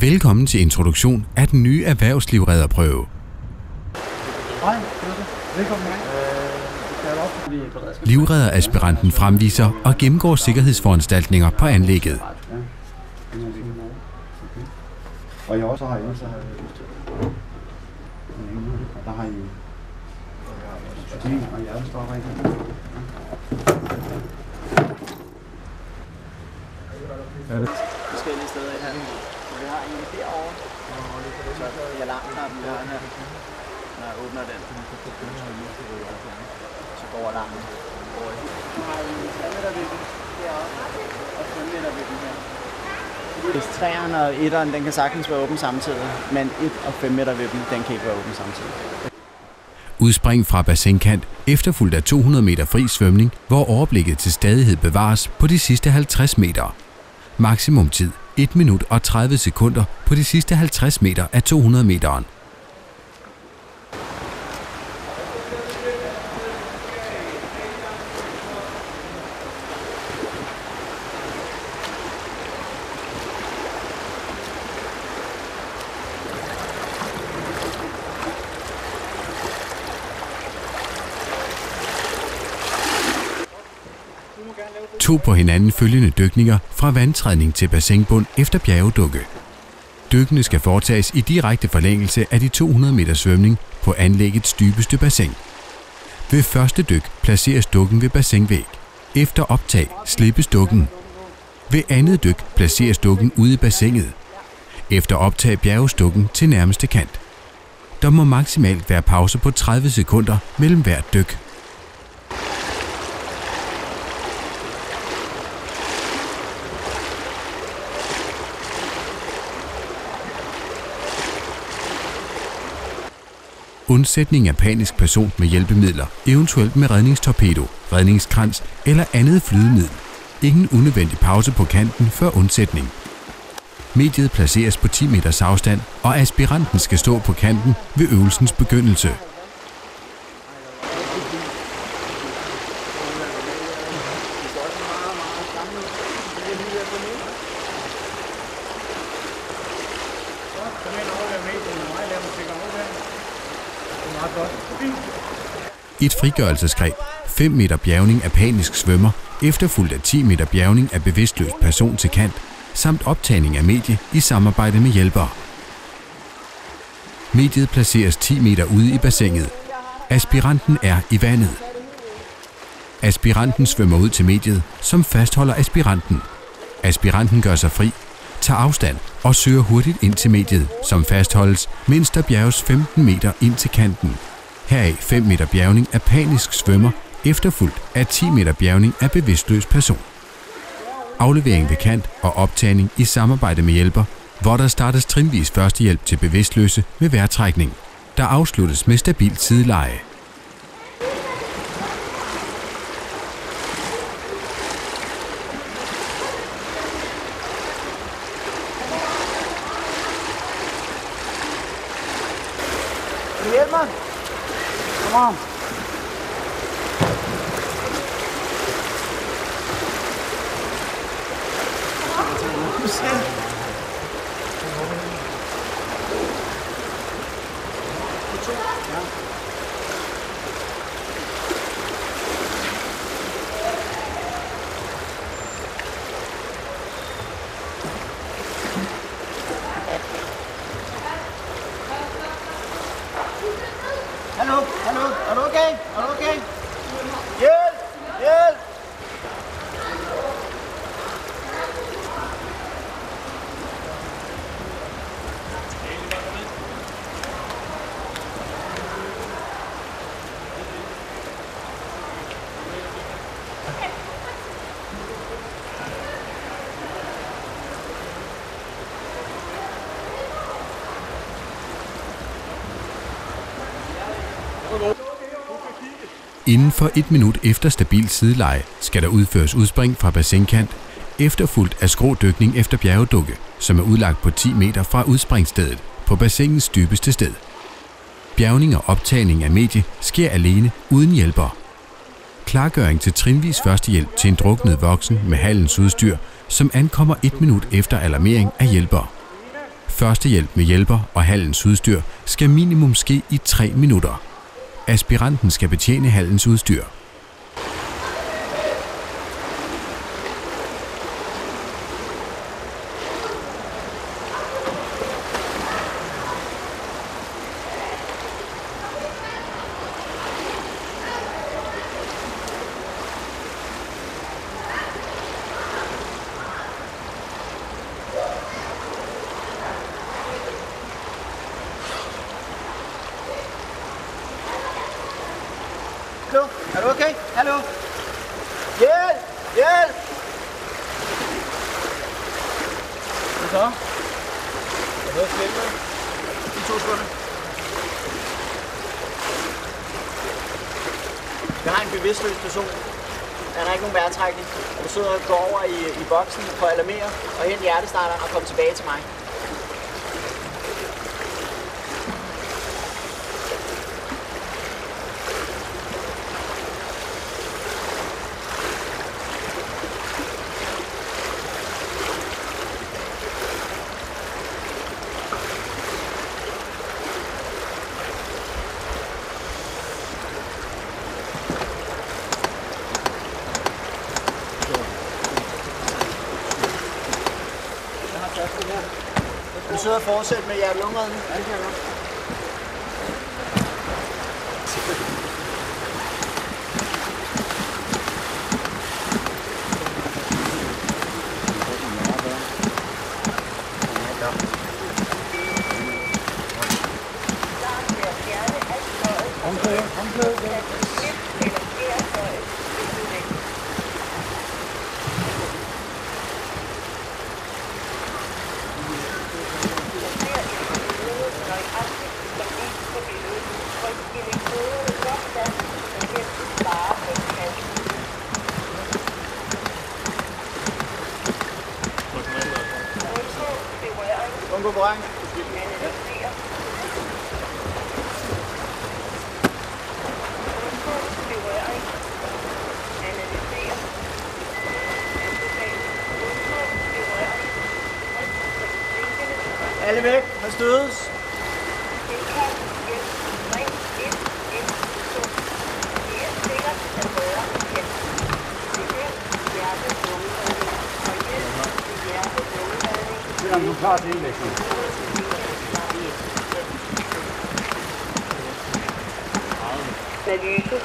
Velkommen til introduktion af den nye erhvervslivredderprøve. Hej, velkommen. Livredderaspiranten fremviser og gennemgår sikkerhedsforanstaltninger på anlægget. Og jeg også har en, så der har I sting og hjertestopper. Er det forskellige steder i handen? Vi har en derovre, så det er alarmknappen, vi har her. Når jeg åbner den, så går alarmen. Nu har vi 3 meter vippen deroppe, og 5 meter vippen her. Hvis 3'eren og 1'eren, den kan sagtens være åben samtidig, men 1 og 5 meter vippen, den kan ikke være åben samtidig. Udspring fra bassinkant, efterfulgt af 200 meter fri svømning, hvor overblikket til stadighed bevares på de sidste 50 meter. Maksimum tid 1 minut og 30 sekunder på de sidste 50 meter af 200 meteren. To på hinanden følgende dykninger fra vandtrædning til bassinbund efter bjergedukke. Dykkene skal foretages i direkte forlængelse af de 200 meter svømning på anlæggets dybeste bassin. Ved første dyk placeres dukken ved bassinvæg. Efter optag slippes dukken. Ved andet dyk placeres dukken ude i bassinet. Efter optag bjerges dukken til nærmeste kant. Der må maksimalt være pause på 30 sekunder mellem hvert dyk. Undsætning af panisk person med hjælpemidler, eventuelt med redningstorpedo, redningskrans eller andet flydemiddel. Ingen unødvendig pause på kanten før undsætning. Mediet placeres på 10 meters afstand, og aspiranten skal stå på kanten ved øvelsens begyndelse. Et frigørelsesgreb, 5 meter bjergning af panisk svømmer, efterfulgt af 10 meter bjergning af bevidstløs person til kant, samt optagning af medie i samarbejde med hjælpere. Mediet placeres 10 meter ude i bassinet. Aspiranten er i vandet. Aspiranten svømmer ud til mediet, som fastholder aspiranten. Aspiranten gør sig fri, tager afstand og søger hurtigt ind til mediet, som fastholdes, mens der bjerges 15 meter ind til kanten. Heraf 5 meter bjergning af panisk svømmer, efterfulgt af 10 meter bjergning af bevidstløs person. Aflevering ved kant og optagning i samarbejde med hjælper, hvor der startes trinvis førstehjælp til bevidstløse med vejrtrækning, der afsluttes med stabilt sideleje. Hjælp mig! Kom on! Hallo, hallo, er du okay? Er du okay? Hjælp! Hjælp! Inden for 1 minut efter stabil sideleje skal der udføres udspring fra bassinkant, efterfulgt af skrådykning efter bjergedukke, som er udlagt på 10 meter fra udspringstedet på bassinets dybeste sted. Bjergning og optagning af medie sker alene uden hjælper. Klargøring til trinvis førstehjælp til en druknet voksen med hallens udstyr, som ankommer 1 minut efter alarmering af hjælper. førstehjælp med hjælper og hallens udstyr skal minimum ske i 3 minutter. Aspiranten skal betjene hallens udstyr. Hallo? Er du okay? Hallo? Hjælp! Hjælp! Hvad så? Jeg hører skælden. I 2 sekunder. Jeg har en bevidstløs person. Der er ikke nogen vejrtrækning. Du sidder og går over i boksen på alarmere og hente hjertestarteren og komme tilbage til mig. Du sidder og fortsætter med hjerte-lungeredning? Ja, det kan jeg godt. Undgå berøring. Alle væk. Her stødes. Det er nu klar til indlægning. Analyse.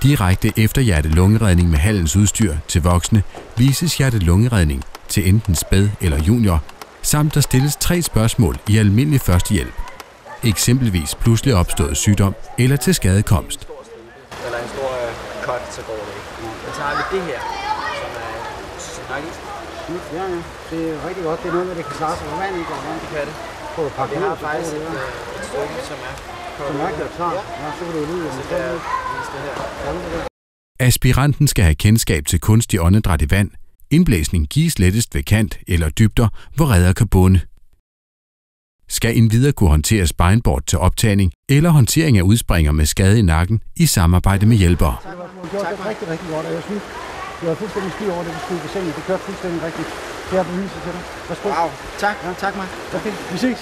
Direkte efter hjerte-lungeredning med hallens udstyr til voksne vises hjerte-lungeredning til enten spæd eller junior, samt der stilles 3 spørgsmål i almindelig førstehjælp. Eksempelvis pludselig opstået sygdom eller til skadekomst. Eller en stor cut, så går det ikke. Og så har vi det her, som er Ja, det er rigtig godt. Det er noget med, det kan klare sig på vand, ikke? det kan det. På et par Og vi har faktisk et stykke, som er på klar. Ja, så kan du lyde. så det er det her. Aspiranten skal have kendskab til kunstig åndedræt i vand. Indblæsning gives lettest ved kant eller dybder, hvor redder kan bunde. skal endvidere kunne håndtere spineboard til optagning eller håndtering af udspringer med skade i nakken i samarbejde med hjælpere. Du har gjort det rigtig, rigtig godt, og jeg synes, du har fuldstændig styr over det, du skulle i bassinet. Det kørte fuldstændig rigtigt. Det har beviset til dig. Værsgo. Wow, tak. Ja. Tak, Mark. Okay, vi ses.